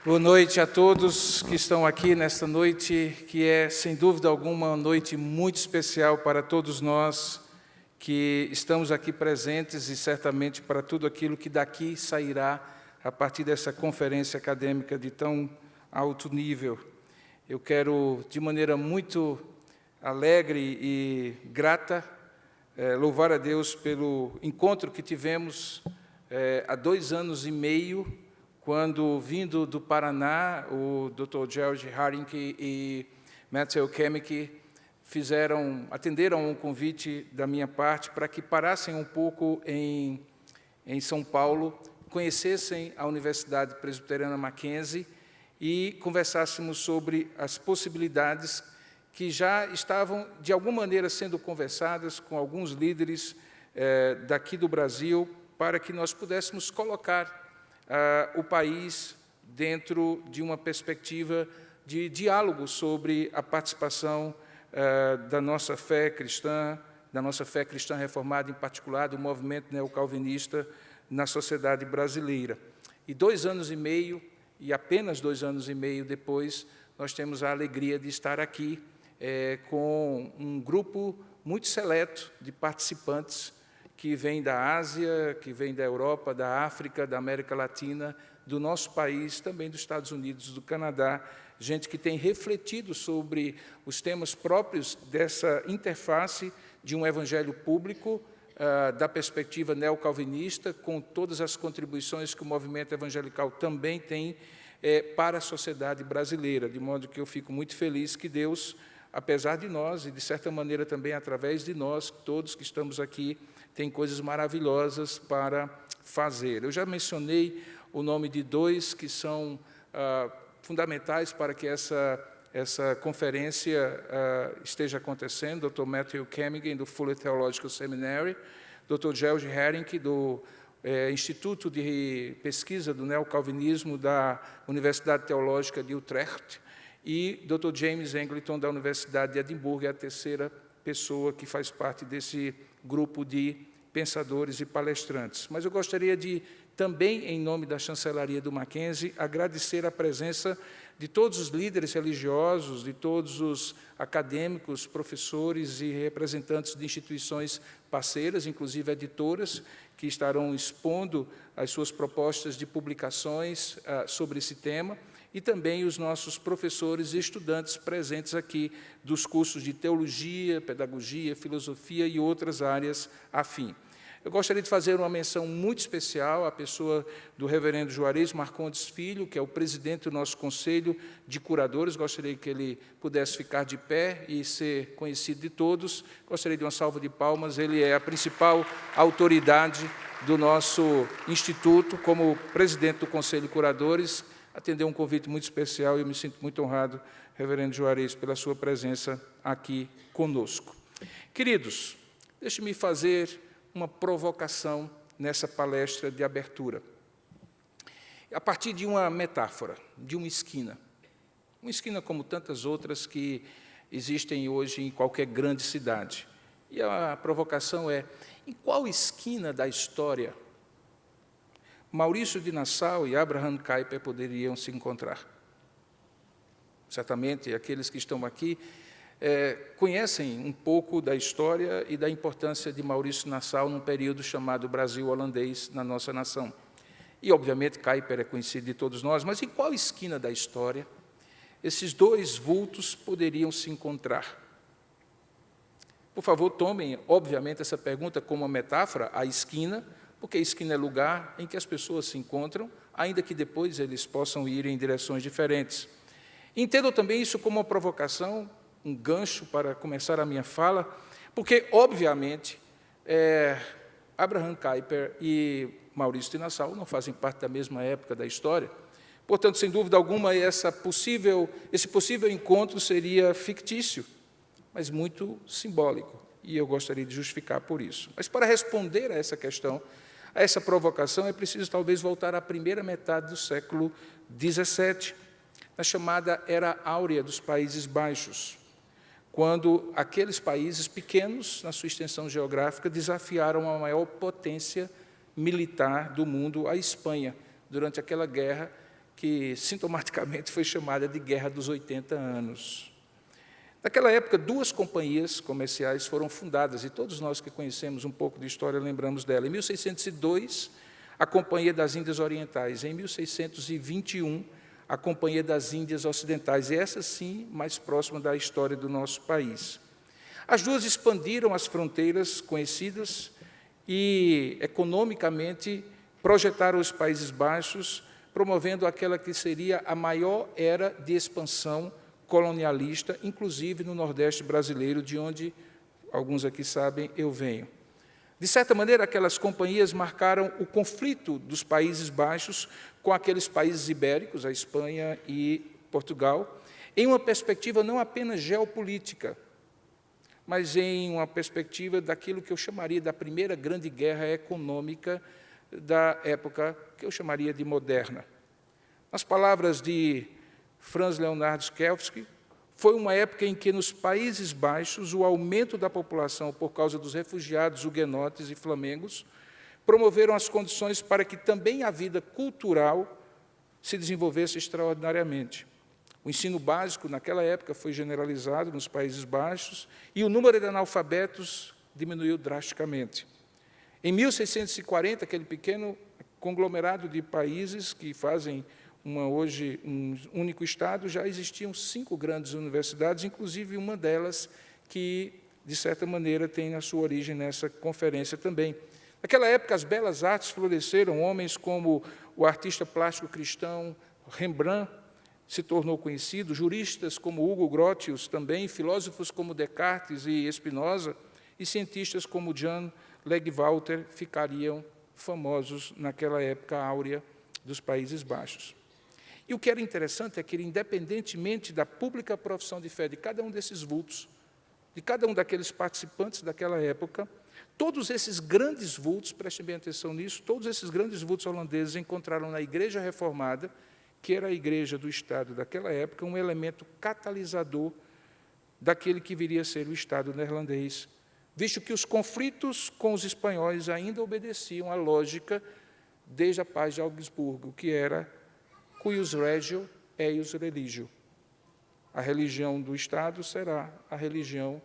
Boa noite a todos que estão aqui nesta noite, que é, sem dúvida alguma, uma noite muito especial para todos nós que estamos aqui presentes e certamente para tudo aquilo que daqui sairá a partir dessa conferência acadêmica de tão alto nível. Eu quero, de maneira muito alegre e grata, louvar a Deus pelo encontro que tivemos há 2 anos e meio, quando, vindo do Paraná, o Dr. George Haring e Matthew Kemick atenderam um convite da minha parte para que parassem um pouco em São Paulo, conhecessem a Universidade Presbiteriana Mackenzie e conversássemos sobre as possibilidades que já estavam, de alguma maneira, sendo conversadas com alguns líderes daqui do Brasil, para que nós pudéssemos colocar o país dentro de uma perspectiva de diálogo sobre a participação da nossa fé cristã reformada, em particular, do movimento neocalvinista na sociedade brasileira. E 2 anos e meio, e apenas 2 anos e meio depois, nós temos a alegria de estar aqui com um grupo muito seleto de participantes que vem da Ásia, que vem da Europa, da África, da América Latina, do nosso país, também dos Estados Unidos, do Canadá, gente que tem refletido sobre os temas próprios dessa interface de um evangelho público, da perspectiva neocalvinista, com todas as contribuições que o movimento evangelical também tem para a sociedade brasileira, de modo que eu fico muito feliz que Deus, apesar de nós, e de certa maneira também através de nós, todos que estamos aqui, tem coisas maravilhosas para fazer. Eu já mencionei o nome de 2 que são fundamentais para que essa conferência esteja acontecendo, Dr. Matthew Kemick, do Fuller Theological Seminary, Dr. George Haring, do Instituto de Pesquisa do Neocalvinismo da Universidade Teológica de Utrecht, e Dr. James Angleton, da Universidade de Edimburgo, é a terceira pessoa que faz parte desse grupo de pensadores e palestrantes. Mas eu gostaria de, também, em nome da Chancelaria do Mackenzie, agradecer a presença de todos os líderes religiosos, de todos os acadêmicos, professores e representantes de instituições parceiras, inclusive editoras, que estarão expondo as suas propostas de publicações sobre esse tema, e também os nossos professores e estudantes presentes aqui dos cursos de teologia, pedagogia, filosofia e outras áreas afim. Eu gostaria de fazer uma menção muito especial à pessoa do reverendo Juarez Marcondes Filho, que é o presidente do nosso Conselho de Curadores. Gostaria que ele pudesse ficar de pé e ser conhecido de todos. Gostaria de uma salva de palmas. Ele é a principal autoridade do nosso instituto, como presidente do Conselho de Curadores. Atendeu um convite muito especial e eu me sinto muito honrado, reverendo Juarez, pela sua presença aqui conosco. Queridos, deixe-me fazer uma provocação nessa palestra de abertura. A partir de uma metáfora, de uma esquina como tantas outras que existem hoje em qualquer grande cidade. E a provocação é, em qual esquina da história Maurício de Nassau e Abraham Kuyper poderiam se encontrar? Certamente, aqueles que estão aqui conhecem um pouco da história e da importância de Maurício de Nassau num período chamado Brasil holandês na nossa nação. E, obviamente, Kuyper é conhecido de todos nós, mas em qual esquina da história esses 2 vultos poderiam se encontrar? Por favor, tomem, obviamente, essa pergunta como uma metáfora, a esquina, porque a esquina é lugar em que as pessoas se encontram, ainda que depois eles possam ir em direções diferentes. Entendo também isso como uma provocação, um gancho para começar a minha fala, porque, obviamente, Abraham Kuyper e Maurício de Nassau não fazem parte da mesma época da história. Portanto, sem dúvida alguma, esse possível encontro seria fictício, mas muito simbólico, e eu gostaria de justificar por isso. Mas, para responder a essa questão, a essa provocação, é preciso talvez voltar à primeira metade do século XVII, na chamada Era Áurea dos Países Baixos, quando aqueles países pequenos, na sua extensão geográfica, desafiaram a maior potência militar do mundo, a Espanha, durante aquela guerra que, sintomaticamente, foi chamada de Guerra dos 80 Anos. Naquela época, 2 companhias comerciais foram fundadas, e todos nós que conhecemos um pouco de história lembramos dela. Em 1602, a Companhia das Índias Orientais. Em 1621, a Companhia das Índias Ocidentais. E essa, sim, mais próxima da história do nosso país. As duas expandiram as fronteiras conhecidas e, economicamente, projetaram os Países Baixos, promovendo aquela que seria a maior era de expansão colonialista, inclusive no Nordeste brasileiro, de onde, alguns aqui sabem, eu venho. De certa maneira, aquelas companhias marcaram o conflito dos Países Baixos com aqueles países ibéricos, a Espanha e Portugal, em uma perspectiva não apenas geopolítica, mas em uma perspectiva daquilo que eu chamaria da primeira grande guerra econômica da época que eu chamaria de moderna. Nas palavras de Franz Leonhard Sklewski, foi uma época em que, nos Países Baixos, o aumento da população por causa dos refugiados huguenotes e flamengos promoveram as condições para que também a vida cultural se desenvolvesse extraordinariamente. O ensino básico, naquela época, foi generalizado nos Países Baixos e o número de analfabetos diminuiu drasticamente. Em 1640, aquele pequeno conglomerado de países que fazem hoje um único Estado, já existiam 5 grandes universidades, inclusive uma delas que, de certa maneira, tem a sua origem nessa conferência também. Naquela época, as belas artes floresceram, homens como o artista plástico cristão Rembrandt se tornou conhecido, juristas como Hugo Grotius também, filósofos como Descartes e Spinoza, e cientistas como Jan Legg-Walter ficariam famosos naquela época áurea dos Países Baixos. E o que era interessante é que, independentemente da pública profissão de fé de cada um desses vultos, de cada um daqueles participantes daquela época, todos esses grandes vultos, prestem bem atenção nisso, todos esses grandes vultos holandeses encontraram na Igreja Reformada, que era a igreja do Estado daquela época, um elemento catalisador daquele que viria a ser o Estado neerlandês, visto que os conflitos com os espanhóis ainda obedeciam à lógica desde a paz de Augsburgo, que era cuius regio eius religio. A religião do Estado será a religião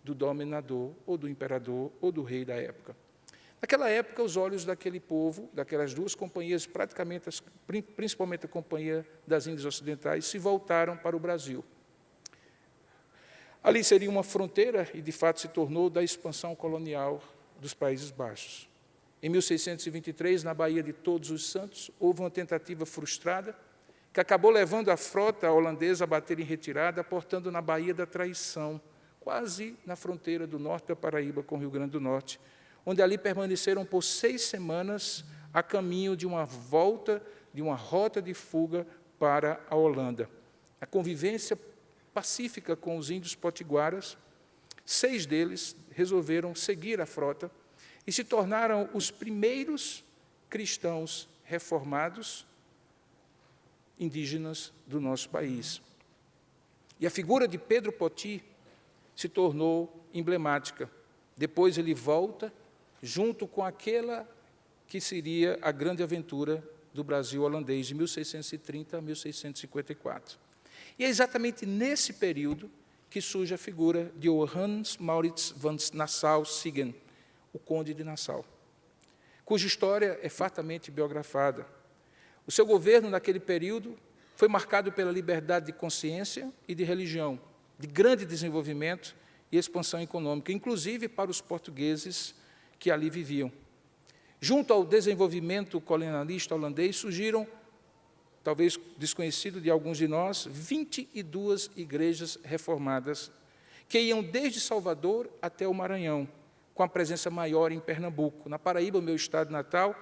do dominador, ou do imperador, ou do rei da época. Naquela época, os olhos daquele povo, daquelas 2 companhias, principalmente a Companhia das Índias Ocidentais, se voltaram para o Brasil. Ali seria uma fronteira, e de fato se tornou, da expansão colonial dos Países Baixos. Em 1623, na Baía de Todos os Santos, houve uma tentativa frustrada, que acabou levando a frota holandesa a bater em retirada, aportando na Baía da Traição, quase na fronteira do norte da Paraíba com o Rio Grande do Norte, onde ali permaneceram por 6 semanas a caminho de uma volta, de uma rota de fuga para a Holanda. A convivência pacífica com os índios potiguaras, 6 deles resolveram seguir a frota e se tornaram os primeiros cristãos reformados indígenas do nosso país. E a figura de Pedro Poti se tornou emblemática. Depois ele volta, junto com aquela que seria a grande aventura do Brasil holandês, de 1630 a 1654. E é exatamente nesse período que surge a figura de Johannes Maurits van Nassau-Siegen, o Conde de Nassau, cuja história é fartamente biografada. O seu governo, naquele período, foi marcado pela liberdade de consciência e de religião, de grande desenvolvimento e expansão econômica, inclusive para os portugueses que ali viviam. Junto ao desenvolvimento colonialista holandês, surgiram, talvez desconhecido de alguns de nós, 22 igrejas reformadas, que iam desde Salvador até o Maranhão, com a presença maior em Pernambuco. Na Paraíba, meu estado natal,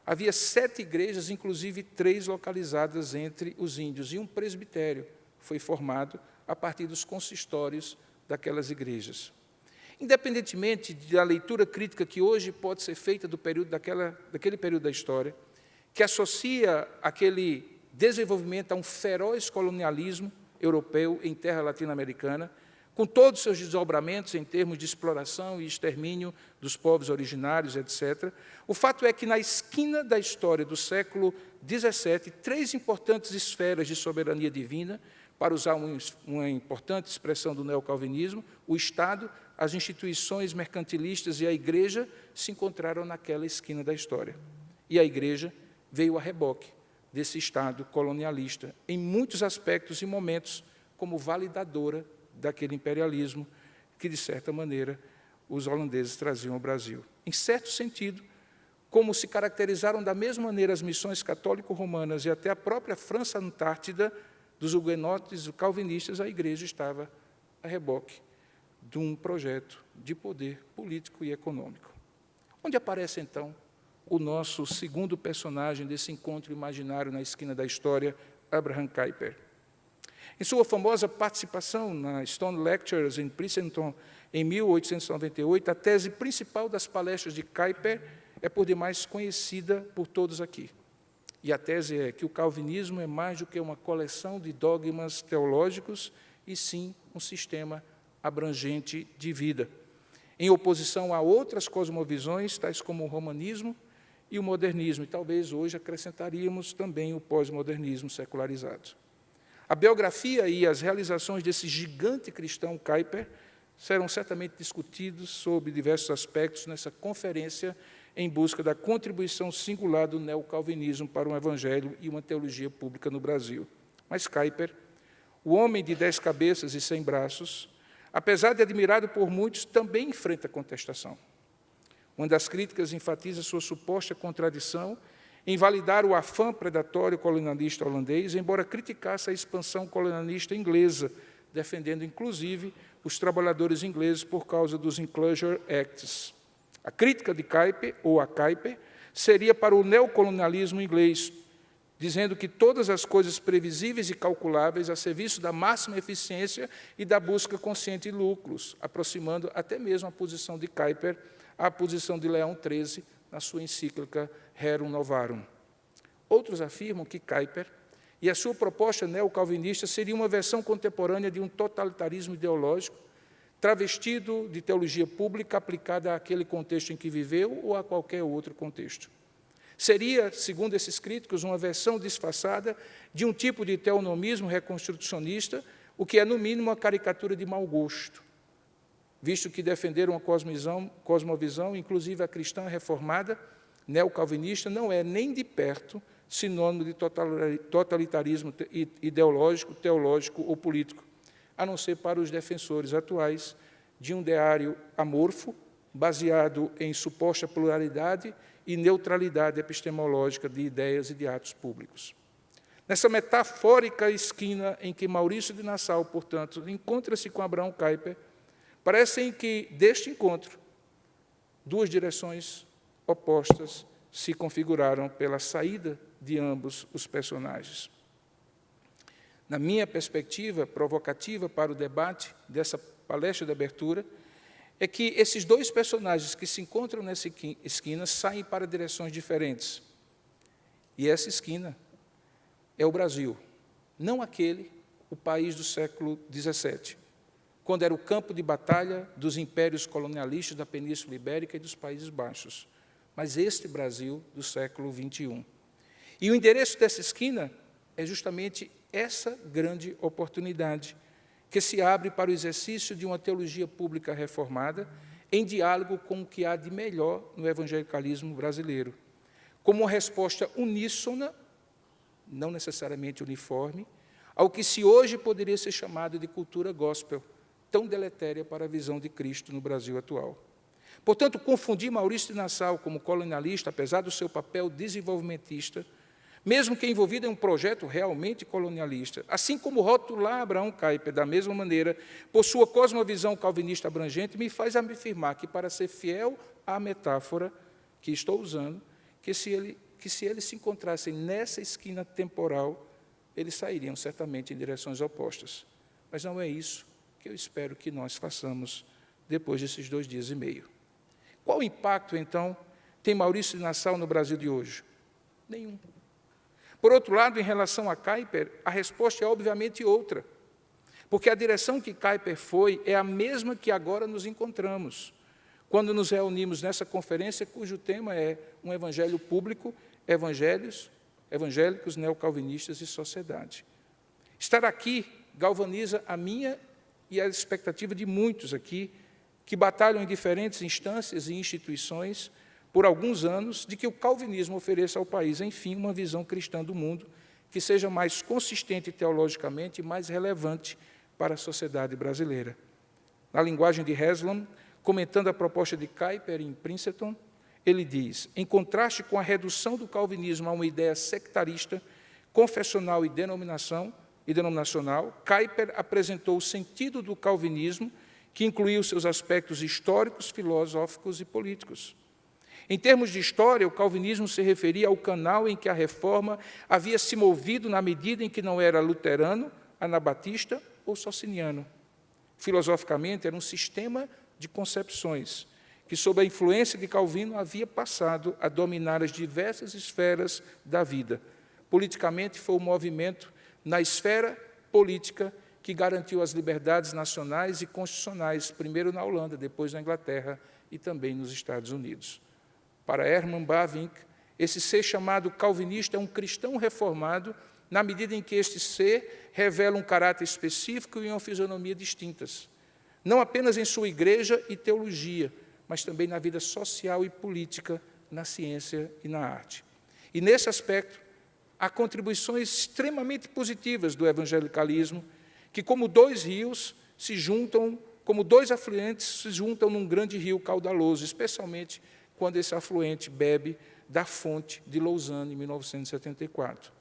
havia 7 igrejas, inclusive 3 localizadas entre os índios, e um presbitério foi formado a partir dos consistórios daquelas igrejas. Independentemente da leitura crítica que hoje pode ser feita do período daquele período da história, que associa aquele desenvolvimento a um feroz colonialismo europeu em terra latino-americana, com todos os seus desdobramentos em termos de exploração e extermínio dos povos originários, etc. O fato é que, na esquina da história do século XVII, 3 importantes esferas de soberania divina, para usar uma importante expressão do neocalvinismo, o Estado, as instituições mercantilistas e a Igreja, se encontraram naquela esquina da história. E a Igreja veio a reboque desse Estado colonialista, em muitos aspectos e momentos, como validadora daquele imperialismo que, de certa maneira, os holandeses traziam ao Brasil. Em certo sentido, como se caracterizaram da mesma maneira as missões católico-romanas e até a própria França Antártida, dos huguenotes e calvinistas, a Igreja estava a reboque de um projeto de poder político e econômico. Onde aparece, então, o nosso segundo personagem desse encontro imaginário na esquina da história, Abraham Kuyper. Em sua famosa participação na Stone Lectures em Princeton, em 1898, a tese principal das palestras de Kuyper é, por demais, conhecida por todos aqui. E a tese é que o calvinismo é mais do que uma coleção de dogmas teológicos, e sim um sistema abrangente de vida, em oposição a outras cosmovisões, tais como o romanismo e o modernismo, e talvez hoje acrescentaríamos também o pós-modernismo secularizado. A biografia e as realizações desse gigante cristão Kuyper serão certamente discutidos sob diversos aspectos nessa conferência em busca da contribuição singular do neocalvinismo para um evangelho e uma teologia pública no Brasil. Mas Kuyper, o homem de 10 cabeças e 100 braços, apesar de admirado por muitos, também enfrenta contestação. Uma das críticas enfatiza sua suposta contradição em validar o afã predatório colonialista holandês, embora criticasse a expansão colonialista inglesa, defendendo, inclusive, os trabalhadores ingleses por causa dos Inclusion Acts. A crítica de Kuyper, ou a Kuyper, seria para o neocolonialismo inglês, dizendo que todas as coisas previsíveis e calculáveis a serviço da máxima eficiência e da busca consciente de lucros, aproximando até mesmo a posição de Kuyper à posição de Leão XIII na sua encíclica Rerum Novarum. Outros afirmam que Kuyper e a sua proposta neocalvinista seria uma versão contemporânea de um totalitarismo ideológico, travestido de teologia pública aplicada àquele contexto em que viveu ou a qualquer outro contexto. Seria, segundo esses críticos, uma versão disfarçada de um tipo de teonomismo reconstrucionista, o que é, no mínimo, uma caricatura de mau gosto, visto que defender uma cosmovisão, inclusive a cristã reformada, neocalvinista, não é nem de perto sinônimo de totalitarismo ideológico, teológico ou político, a não ser para os defensores atuais de um ideário amorfo, baseado em suposta pluralidade e neutralidade epistemológica de ideias e de atos públicos. Nessa metafórica esquina em que Maurício de Nassau, portanto, encontra-se com Abraham Kuyper, parecem que, deste encontro, 2 direções opostas se configuraram pela saída de ambos os personagens. Na minha perspectiva provocativa para o debate dessa palestra de abertura, é que esses 2 personagens que se encontram nessa esquina saem para direções diferentes. E essa esquina é o Brasil, não aquele, o país do século XVII, quando era o campo de batalha dos impérios colonialistas da Península Ibérica e dos Países Baixos, mas este Brasil do século XXI. E o endereço dessa esquina é justamente essa grande oportunidade que se abre para o exercício de uma teologia pública reformada em diálogo com o que há de melhor no evangelicalismo brasileiro, como uma resposta uníssona, não necessariamente uniforme, ao que se hoje poderia ser chamado de cultura gospel, tão deletéria para a visão de Cristo no Brasil atual. Portanto, confundir Maurício de Nassau como colonialista, apesar do seu papel desenvolvimentista, mesmo que envolvido em um projeto realmente colonialista, assim como rotular Abraham Kuyper da mesma maneira, por sua cosmovisão calvinista abrangente, me faz afirmar que, para ser fiel à metáfora que estou usando, que se eles se encontrassem nessa esquina temporal, eles sairiam certamente em direções opostas. Mas não é isso que eu espero que nós façamos depois desses 2 dias e meio. Qual o impacto, então, tem Maurício de Nassau no Brasil de hoje? Nenhum. Por outro lado, em relação a Kuyper, a resposta é obviamente outra. Porque a direção que Kuyper foi é a mesma que agora nos encontramos, quando nos reunimos nessa conferência, cujo tema é um evangelho público, evangélicos, neocalvinistas e sociedade. Estar aqui galvaniza a minha e a expectativa de muitos aqui, que batalham em diferentes instâncias e instituições por alguns anos, de que o calvinismo ofereça ao país, enfim, uma visão cristã do mundo que seja mais consistente teologicamente e mais relevante para a sociedade brasileira. Na linguagem de Haslam, comentando a proposta de Kuyper em Princeton, ele diz, em contraste com a redução do calvinismo a uma ideia sectarista, confessional e denominacional, Kuyper apresentou o sentido do calvinismo, que incluía os seus aspectos históricos, filosóficos e políticos. Em termos de história, o calvinismo se referia ao canal em que a reforma havia se movido na medida em que não era luterano, anabatista ou sociniano. Filosoficamente, era um sistema de concepções que, sob a influência de Calvino, havia passado a dominar as diversas esferas da vida. Politicamente, foi o movimento na esfera política que garantiu as liberdades nacionais e constitucionais, primeiro na Holanda, depois na Inglaterra e também nos Estados Unidos. Para Herman Bavinck, esse ser chamado calvinista é um cristão reformado, na medida em que este ser revela um caráter específico e uma fisionomia distintas, não apenas em sua igreja e teologia, mas também na vida social e política, na ciência e na arte. E, nesse aspecto, há contribuições extremamente positivas do evangelicalismo, que, como dois rios, se juntam, como dois afluentes, se juntam num grande rio caudaloso, especialmente quando esse afluente bebe da fonte de Lausanne, em 1974.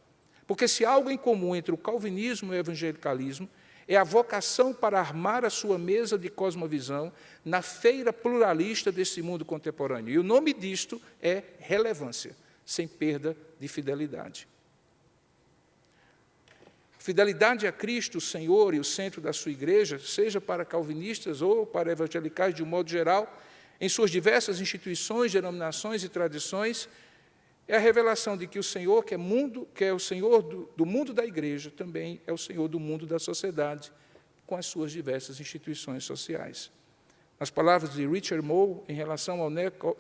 Porque se há algo em comum entre o calvinismo e o evangelicalismo, é a vocação para armar a sua mesa de cosmovisão na feira pluralista desse mundo contemporâneo. E o nome disto é relevância, sem perda de fidelidade. Fidelidade a Cristo, o Senhor e o centro da sua igreja, seja para calvinistas ou para evangelicais de um modo geral, em suas diversas instituições, denominações e tradições, é a revelação de que o Senhor, que é o Senhor do mundo da igreja, também é o Senhor do mundo da sociedade, com as suas diversas instituições sociais. Nas palavras de Richard Moe, em relação ao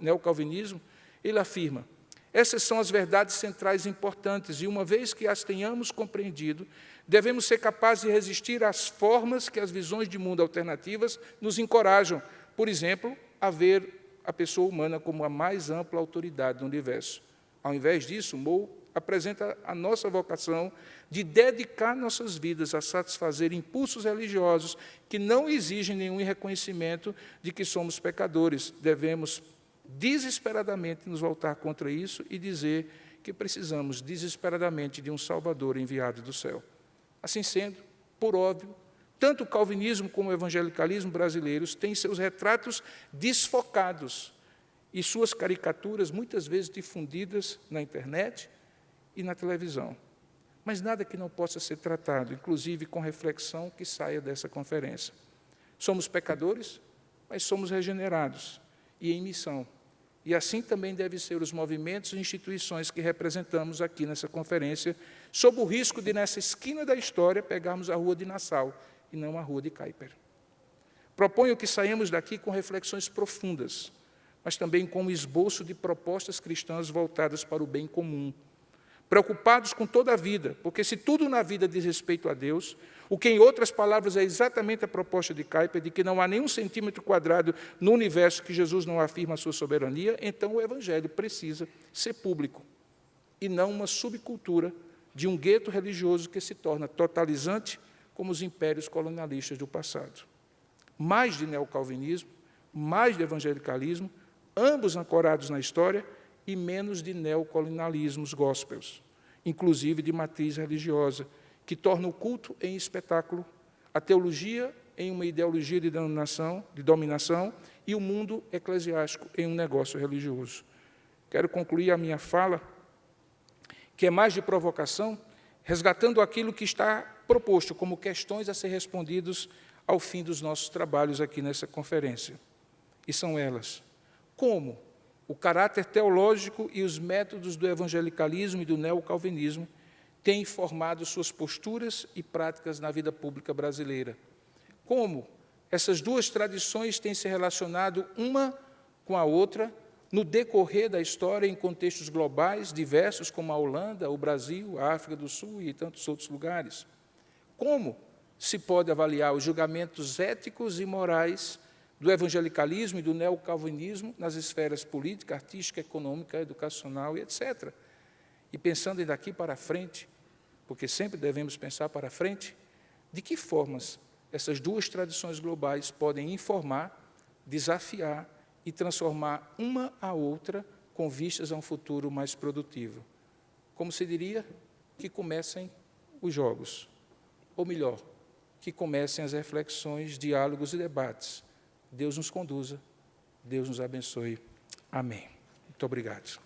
neocalvinismo, ele afirma, essas são as verdades centrais importantes, e uma vez que as tenhamos compreendido, devemos ser capazes de resistir às formas que as visões de mundo alternativas nos encorajam, por exemplo, a ver a pessoa humana como a mais ampla autoridade do universo. Ao invés disso, Moe apresenta a nossa vocação de dedicar nossas vidas a satisfazer impulsos religiosos que não exigem nenhum reconhecimento de que somos pecadores. Devemos desesperadamente nos voltar contra isso e dizer que precisamos desesperadamente de um Salvador enviado do céu. Assim sendo, por óbvio, tanto o calvinismo como o evangelicalismo brasileiros têm seus retratos desfocados e suas caricaturas, muitas vezes difundidas na internet e na televisão. Mas nada que não possa ser tratado, inclusive com reflexão que saia dessa conferência. Somos pecadores, mas somos regenerados e em missão. E assim também devem ser os movimentos e instituições que representamos aqui nessa conferência, sob o risco de, nessa esquina da história, pegarmos a rua de Nassau e não a rua de Kuyper. Proponho que saímos daqui com reflexões profundas, mas também com um esboço de propostas cristãs voltadas para o bem comum, preocupados com toda a vida, porque se tudo na vida diz respeito a Deus, o que, em outras palavras, é exatamente a proposta de Kuyper, de que não há nenhum centímetro quadrado no universo que Jesus não afirma a sua soberania, então o Evangelho precisa ser público, e não uma subcultura de um gueto religioso que se torna totalizante como os impérios colonialistas do passado. Mais de neocalvinismo, mais de evangelicalismo, ambos ancorados na história, e menos de neocolonialismos gospels, inclusive de matriz religiosa, que torna o culto em espetáculo, a teologia em uma ideologia de dominação e o mundo eclesiástico em um negócio religioso. Quero concluir a minha fala, que é mais de provocação, resgatando aquilo que está proposto como questões a ser respondidas ao fim dos nossos trabalhos aqui nessa conferência. E são elas: como o caráter teológico e os métodos do evangelicalismo e do neocalvinismo tem formado suas posturas e práticas na vida pública brasileira. Como essas duas tradições têm se relacionado uma com a outra no decorrer da história em contextos globais diversos, como a Holanda, o Brasil, a África do Sul e tantos outros lugares. Como se pode avaliar os julgamentos éticos e morais do evangelicalismo e do neocalvinismo nas esferas política, artística, econômica, educacional e etc. E pensando daqui para frente, porque sempre devemos pensar para frente, de que formas essas duas tradições globais podem informar, desafiar e transformar uma a outra com vistas a um futuro mais produtivo. Como se diria, que comecem os jogos, ou melhor, que comecem as reflexões, diálogos e debates. Deus nos conduza, Deus nos abençoe. Amém. Muito obrigado.